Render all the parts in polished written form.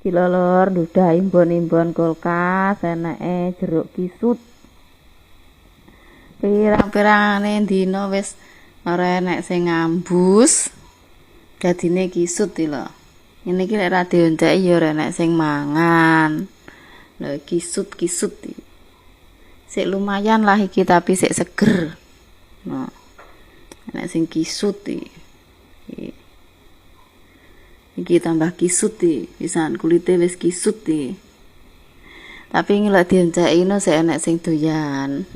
Kilo lor dudah imbon-imbon kulkas enake jeruk kisut. Pirang-pirangane dina wis ora enek sing ngambus. Dadine kisut iki lho. Ngene iki lek ra dionceki ya ora enek sing mangan. Lha kisut-kisut iki. Sik lumayan lah iki tapi sik seger. Nah. Enek sing kisut iki. Iki tambah kisut iki, pisan kulite wis kisut iki. Tapi iki lek dionceki no sik enek sing doyan.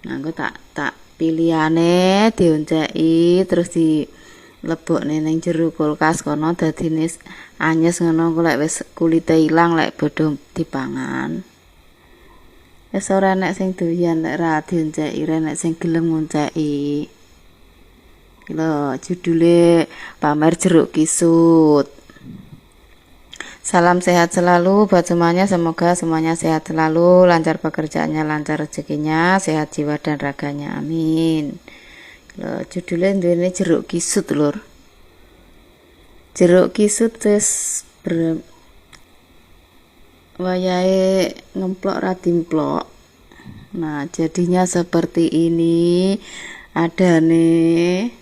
Nah, engko tak pilihane dionceki terus dilebokne ning jero kulkas kono dadine anyes ngono engko lek wis kulite ilang lek bodho dipangan. Wis ora enek sing doyan lek ra dionceki, ora enek sing gelem ngonceki. Lho, judule pamer jeruk kisut. Salam sehat selalu buat semuanya, semoga semuanya sehat selalu, lancar pekerjaannya, lancar rezekinya, sehat jiwa dan raganya, amin. Lho, judulnya ini jeruk kisut lur. Jeruk kisut terus wayahe ngemplok ra dimplok. Nah, jadinya seperti ini. Ada nih.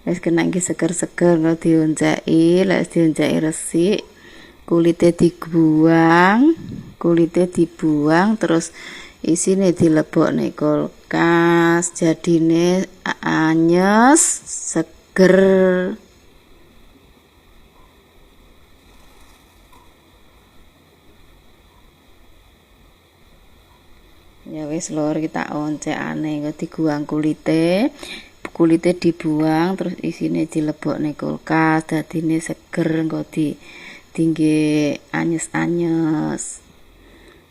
Wis kena iki seger-seger lho dionceki, lek dionceki resik, kulite dibuang terus isine dilebokne kulkas, jadine anyes, seger. Ya wis lur kita oncekane engko diguang kulite dibuang terus isine dilebokne kulkas dadine seger engko dingge anyes-anyes.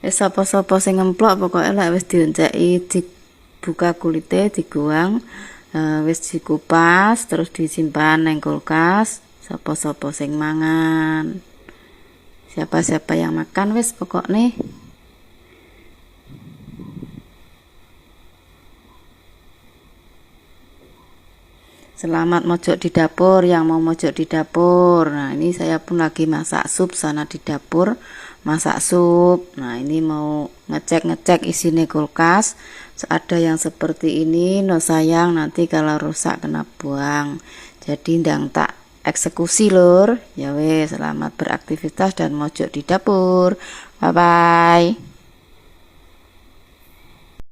Wis sapa-sapa sing ngemplok pokoke lek wis dionceki dibuka kulite diguang wis dikupas terus disimpan nang kulkas sapa-sapa sing mangan. Siapa-siapa yang makan wis pokokne. Selamat mojok di dapur yang mau mojok di dapur. Nah, ini saya pun lagi masak sup sana di dapur, masak sup. Nah, ini mau ngecek isinya kulkas. Ada yang seperti ini, no sayang nanti kalau rusak kena buang. Jadi ndang tak eksekusi lur. Ya wes, selamat beraktivitas dan mojok di dapur. Bye bye.